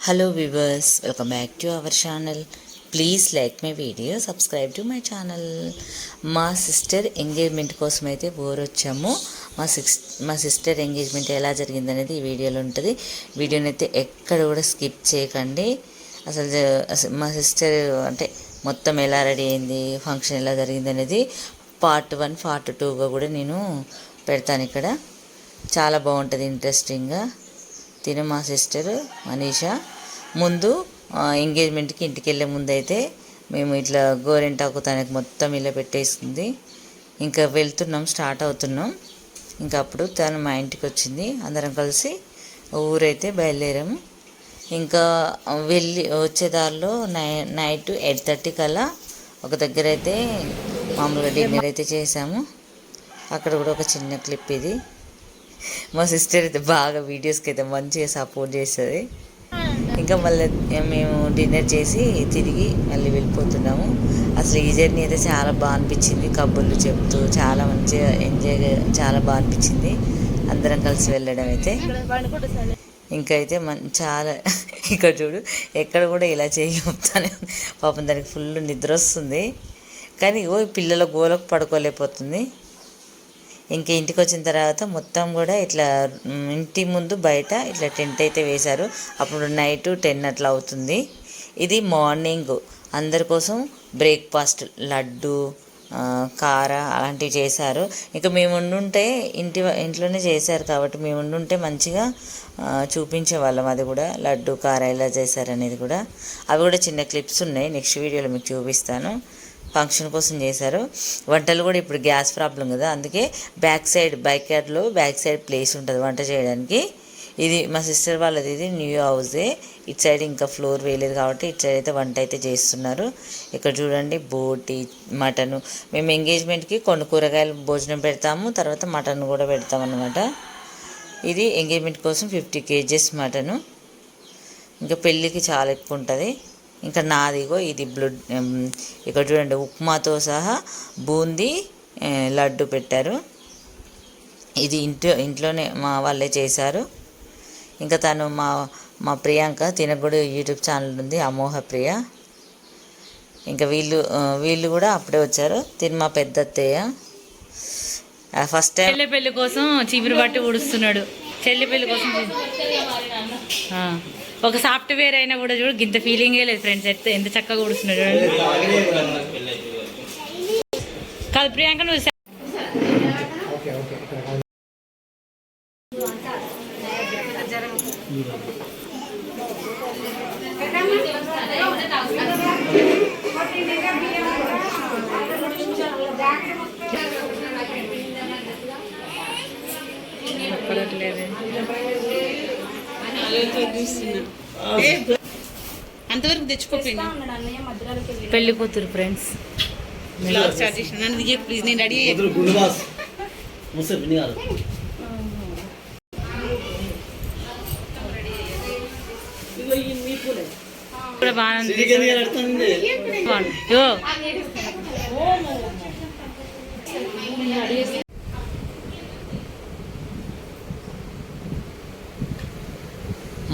Hello viewers, welcome back to our channel. Please like my video, subscribe to my channel. మా sister engagement కోసం అయితే ఊరు వచ్చాము. మా సిస్టర్ ఎంగేజ్మెంట్ ఎలా జరిగిందనేది ఈ వీడియోలో ఉంటుంది. వీడియోని అయితే ఎక్కడ కూడా స్కిప్ చేయకండి. అసలు మా సిస్టర్ అంటే మొత్తం ఎలా రెడీ అయింది, ఫంక్షన్ ఎలా జరిగింది అనేది పార్ట్ 1 పార్ట్ 2గా కూడా నేను పెడతాను. ఇక్కడ చాలా బాగుంటుంది ఇంట్రెస్టింగ్గా. తిను మా సిస్టర్ మనీషా. ముందు ఎంగేజ్మెంట్కి ఇంటికి వెళ్ళే ముందు అయితే మేము ఇట్లా గోరెంటాకు తనకు మొత్తం ఇలా పెట్టేసింది. ఇంకా వెళ్తున్నాం, స్టార్ట్ అవుతున్నాం. ఇంకా అప్పుడు తను మా ఇంటికి వచ్చింది. అందరం కలిసి ఊరైతే బయలుదేరాము. ఇంకా వెళ్ళి వచ్చే దారిలో నైట్ 8:30 కల్లా ఒక దగ్గర అయితే మామూలుగా డిన్నర్ అయితే చేసాము. అక్కడ కూడా ఒక చిన్న క్లిప్ ఇది. మా సిస్టర్ అయితే బాగా వీడియోస్కి అయితే మంచిగా సపోర్ట్ చేస్తుంది. ఇంకా మళ్ళీ మేము డిన్నర్ చేసి తిరిగి మళ్ళీ వెళ్ళిపోతున్నాము. అసలు ఈ జర్నీ అయితే చాలా బాగా అనిపించింది. కబుర్లు చెప్తూ చాలా మంచిగా ఎంజాయ్గా చాలా బాగా అనిపించింది అందరం కలిసి వెళ్ళడం అయితే. ఇంకా అయితే చాలా ఇక్కడ చూడు ఎక్కడ కూడా ఇలా చెప్తానే పాపం దానికి ఫుల్ నిద్ర వస్తుంది. కానీ పిల్లల గోలకు పడుకోలేకపోతుంది. ఇంకా ఇంటికి వచ్చిన తర్వాత మొత్తం కూడా ఇట్లా ఇంటి ముందు బయట ఇట్లా టెంట్ అయితే వేశారు. అప్పుడు నైట్ 10 అట్లా అవుతుంది. ఇది మార్నింగ్ అందరి కోసం బ్రేక్ఫాస్ట్ లడ్డు, కార అలాంటివి చేశారు. ఇంకా మేము ఉండుంటే ఇంట్లోనే చేశారు కాబట్టి మేము ఉండుంటే మంచిగా చూపించేవాళ్ళం. అది కూడా లడ్డు కార ఎలా చేశారనేది కూడా. అవి కూడా చిన్న క్లిప్స్ ఉన్నాయి, నెక్స్ట్ వీడియోలో మీకు చూపిస్తాను. ఫంక్షన్ కోసం చేశారు. వంటలు కూడా ఇప్పుడు గ్యాస్ ప్రాబ్లం కదా, అందుకే బ్యాక్ సైడ్ బైక్యార్డ్లో బ్యాక్ సైడ్ ప్లేస్ ఉంటుంది వంట చేయడానికి. ఇది మా సిస్టర్ వాళ్ళది, ఇది న్యూ హౌసే. ఇటు సైడ్ ఇంకా ఫ్లోర్ వేయలేదు కాబట్టి ఇటు సైడ్ అయితే వంట అయితే చేస్తున్నారు. ఇక్కడ చూడండి బోటి, మటను. మేము ఎంగేజ్మెంట్కి కొన్ని కూరగాయలు భోజనం పెడతాము, తర్వాత మటన్ కూడా పెడతాం అన్నమాట. ఇది ఎంగేజ్మెంట్ కోసం 50 kgs మటను. ఇంకా పెళ్ళికి చాలా ఎక్కువ ఉంటుంది. ఇంకా నాదిగో ఇది బ్లడ్. ఇక్కడ చూడండి ఉప్మాతో సహా బూందీ లడ్డు పెట్టారు. ఇది ఇంట్లోనే మా వాళ్ళే చేశారు. ఇంకా తను మా ప్రియాంక, తినకు కూడా యూట్యూబ్ ఛానల్ ఉంది, అమోహ ప్రియ. ఇంకా వీళ్ళు కూడా అప్పుడే వచ్చారు. తిని మా పెద్ద అత్తయ్య ఫస్ట్ టైం చెల్లి పెళ్లి కోసం చీపురు పట్టి ఊడుస్తున్నాడు. చెల్లి పెళ్లి కోసం ఒక సాఫ్ట్వేర్ అయినా కూడా చూడు ఇంత ఫీలింగే లేదు ఫ్రెండ్స్. అయితే ఎంత చక్కగా ఊడుస్తున్నాడు కాదు ప్రియాంక నువ్వు. అంతవరకు తెచ్చుకోపోయినా పెళ్లి కూతురు ఫ్రెండ్స్. నన్ను ప్లీజ్, నేను రెడీ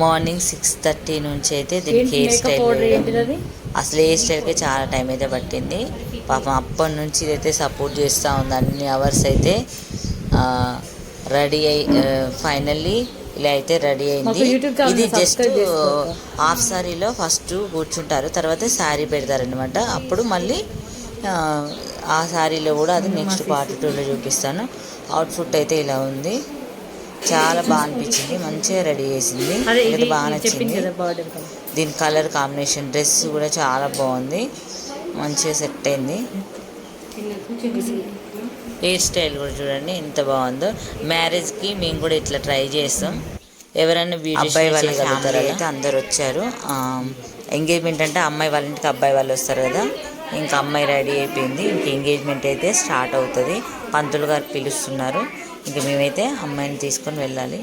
మార్నింగ్ 6:30 నుంచి అయితే దీనికి హెయిర్ స్టైల్. అసలు హెయిర్ స్టైల్కి చాలా టైం అయితే పట్టింది. పాపం అప్పటి నుంచి ఇదైతే సపోర్ట్ చేస్తూ ఉంది. అన్ని అవర్స్ అయితే రెడీ అయ్యి ఫైనల్లీ ఇలా అయితే రెడీ అయింది. ఇది జస్ట్ హాఫ్ సారీలో ఫస్ట్ కూర్చుంటారు, తర్వాత శారీ పెడతారనమాట. అప్పుడు మళ్ళీ ఆ శారీలో కూడా అది నెక్స్ట్ పార్ట్ 2లో చూపిస్తాను. అవుట్ఫిట్ అయితే ఇలా ఉంది. చాలా బాగా అనిపించింది, మంచిగా రెడీ చేసింది, ఇది బాగా నచ్చింది. దీని కలర్ కాంబినేషన్ డ్రెస్ కూడా చాలా బాగుంది, మంచిగా సెట్ అయింది. హెయిర్ స్టైల్ కూడా చూడండి ఎంత బాగుందో. మ్యారేజ్కి మేము కూడా ఇట్లా ట్రై చేస్తాం. ఎవరైనా అబ్బాయి వాళ్ళ ఫ్యామిలీ అయితే అందరు వచ్చారు. ఎంగేజ్మెంట్ అంటే అమ్మాయి వాళ్ళ ఇంటికి అబ్బాయి వాళ్ళు వస్తారు కదా. ఇంకా అమ్మాయి రెడీ అయిపోయింది. ఇంక ఎంగేజ్మెంట్ అయితే స్టార్ట్ అవుతుంది. పంతులు గారు పిలుస్తున్నారు. ఇంక మేమైతే అమ్మాయిని తీసుకొని వెళ్ళాలి.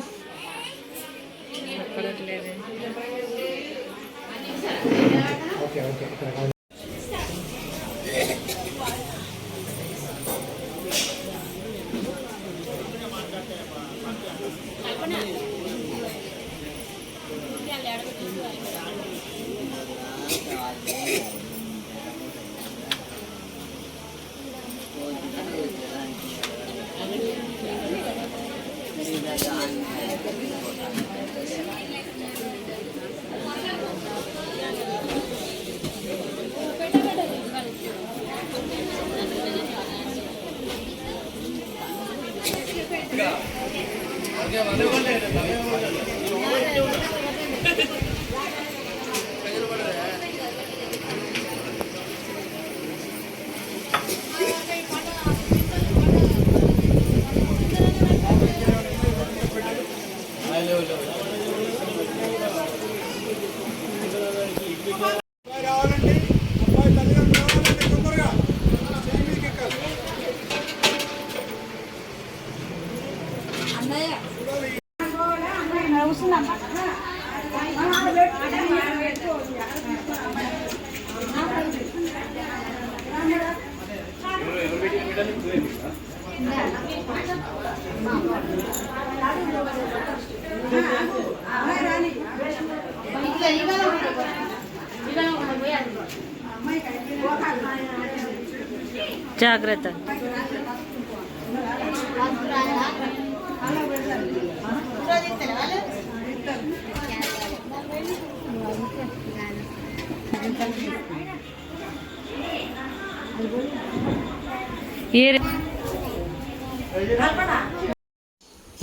జాగ్రత్త.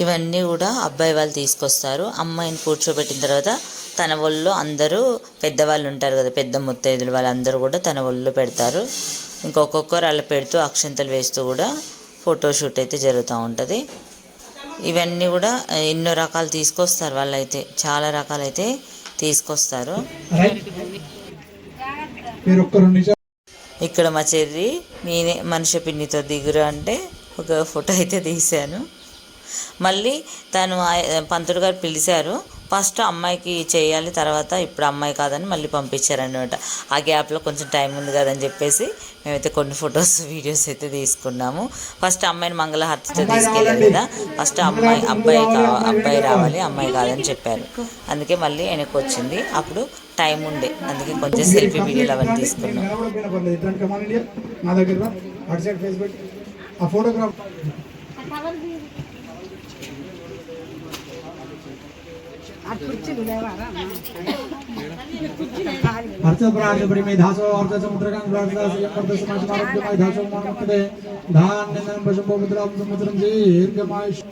ఇవన్నీ కూడా అబ్బాయి వాళ్ళు తీసుకొస్తారు. అమ్మాయిని కూర్చోబెట్టిన తర్వాత తన ఒళ్ళో అందరూ పెద్దవాళ్ళు ఉంటారు కదా, పెద్ద ముత్తైదులు, వాళ్ళందరూ కూడా తన ఒళ్ళో పెడతారు. ఇంకొక్కొక్కరు అలా పెడుతూ అక్షింతలు వేస్తూ కూడా ఫోటోషూట్ అయితే జరుగుతూ ఉంటుంది. ఇవన్నీ కూడా ఎన్నో రకాలు తీసుకొస్తారు వాళ్ళైతే, చాలా రకాలైతే తీసుకొస్తారు. ఇక్కడ మా చెర్రి నేనే మనిషి పిన్నితో దిగురు అంటే ఒక ఫోటో అయితే తీశాను. మళ్ళీ తను పంతులు గారు పిలిచారు. ఫస్ట్ అమ్మాయికి చేయాలి, తర్వాత ఇప్పుడు అమ్మాయి కాదని మళ్ళీ పంపించారనమాట. ఆ గ్యాప్లో కొంచెం టైం ఉంది కదని చెప్పేసి మేమైతే కొన్ని ఫొటోస్ వీడియోస్ అయితే తీసుకున్నాము. ఫస్ట్ అమ్మాయిని మంగళహారతితో తీసుకెళ్ళారు కదా, ఫస్ట్ అబ్బాయి రావాలి, అమ్మాయి కాదని చెప్పారు. అందుకే మళ్ళీ వెనక్కి వచ్చింది. అప్పుడు టైం ఉండే, అందుకే కొంచెం సెల్ఫీ వీడియోలు అవన్నీ తీసుకున్నాం.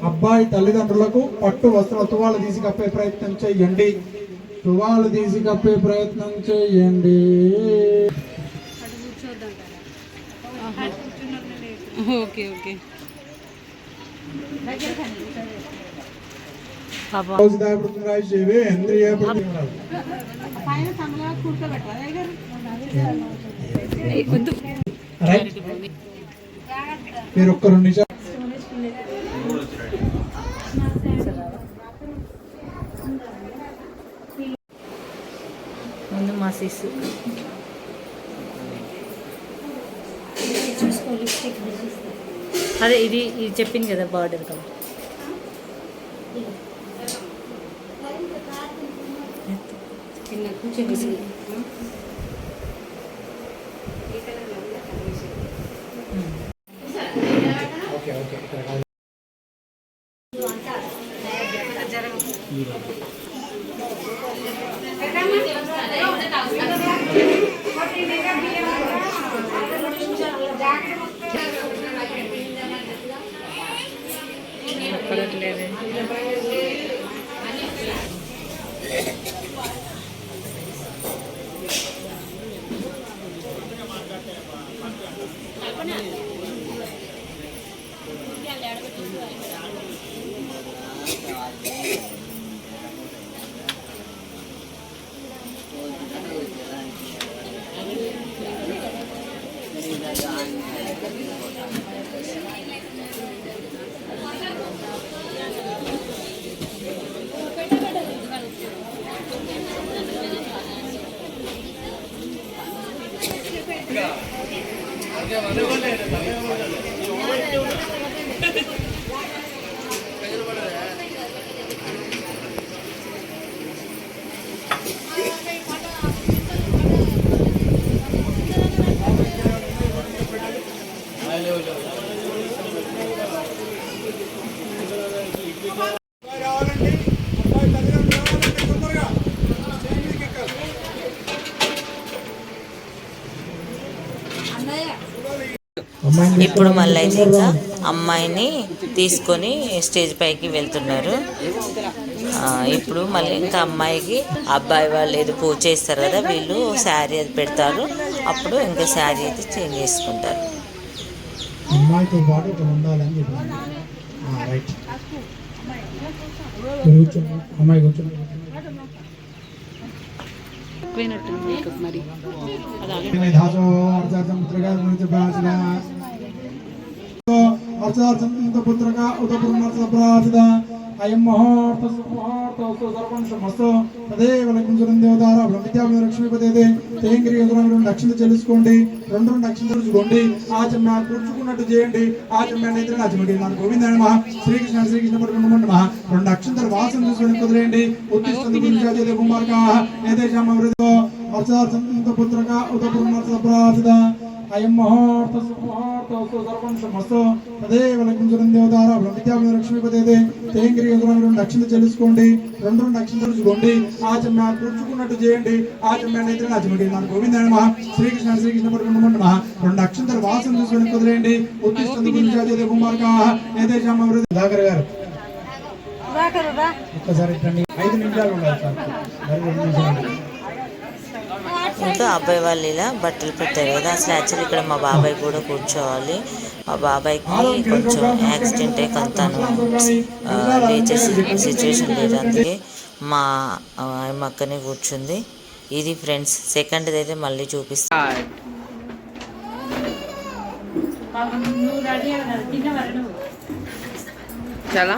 అబ్బాయి తల్లిదండ్రులకు పట్టు వస్త్ర తువాలు తీసి కప్పే ప్రయత్నం చేయండి. తువాలు తీసి కప్పే ప్రయత్నం చేయండి. Okay okay. మీరు ఒక్క 2 నిమిషాలు ముందు మా సిస్సు అదే ఇది చెప్పింది కదా బార్డర్ కలర్. ఇప్పుడు మళ్ళీ అయితే ఇంకా అమ్మాయిని తీసుకొని స్టేజ్ పైకి వెళ్తున్నారు. ఇప్పుడు మళ్ళీ ఇంకా అమ్మాయికి అబ్బాయి వాళ్ళు ఏదో పూజ చేస్తారు కదా, వీళ్ళు శారీ అది పెడతారు. అప్పుడు ఇంకా శారీ అయితే చేంజ్ చేసుకుంటారు. అమ్మాయితో పాటు ఇక్కడ ఉండాలని చెప్పాను. రైట్, అమ్మాయి కూర్చోండి. మరి పుత్రగా ఉదపుత్ర అయం ముహూర్తస్తు సర్వంశమస్తు తదేవ లగ్నం సురందేవతార బ్రహ్మవిద్యాభ్యం లక్ష్మీపదేదే తేంగిరి రెండు అక్షంతలు చెల్లించుకోండి, రెండు అక్షంతలు చూసుకోండి. ఆచమ్మ కూర్చుకున్నట్టు చేయండి. ఆచమ్మ నేత్ర ఆచమడి నాకు గోవింద నమః శ్రీకృష్ణ శ్రీకృష్ణ పరబ్రహ్మ నమః. రెండు అక్షంతలు వాసన చూసుకొని కుదిరేయండి. ఉత్తిష్టంతు గురుజాతే కుమార్కాః ఏతేషాం అవృతో వర్షార్థంత పుత్రక ఉదపుర్ణర్సప్రాసిద అయం ముహూర్తస్తు సర్వంశమస్తు తదేవ లగ్నం సురందేవతార బ్రహ్మవిద్యాభ్యం లక్ష్మీపదేదే తేంగిరి రెండు అక్షంతలు చెల్లించుకోండి, రెండు అక్షంతలు చూసుకోండి. ఆచమ్మ కూర్చుకున్నట్టు చేయండి. ఆచమ్మ నేత్ర ఆచమడి నాకు గోవింద నమః శ్రీకృష్ణ శ్రీకృష్ణ పరబ్రహ్మ నమః. రెండు అక్షంతలు వాసన చూసుకొని కుదిరేయండి. ఉత్తిష్టంతు గురుజాతే కుమార్కాః ఏతేషాం అవృతో దాగర్ గారు ఒక్కసారి రండి. 5 నిమిషాలు ఉండాలి సార్, మరి 2 నిమిషాలు. ఇంకా అబ్బాయి వాళ్ళు ఇలా బట్టలు పెట్టారు కదా, అసలు యాక్చువల్లీ ఇక్కడ మా బాబాయ్ కూడా కూర్చోవాలి. మా బాబాయ్కి కొంచెం యాక్సిడెంట్ అయ్యి తను లేచే సిచ్యువేషన్ లేదు, అందుకే మా అక్కనే కూర్చుంది. ఇది ఫ్రెండ్స్ సెకండ్ అయితే మళ్ళీ చూపిస్తాను. చాలా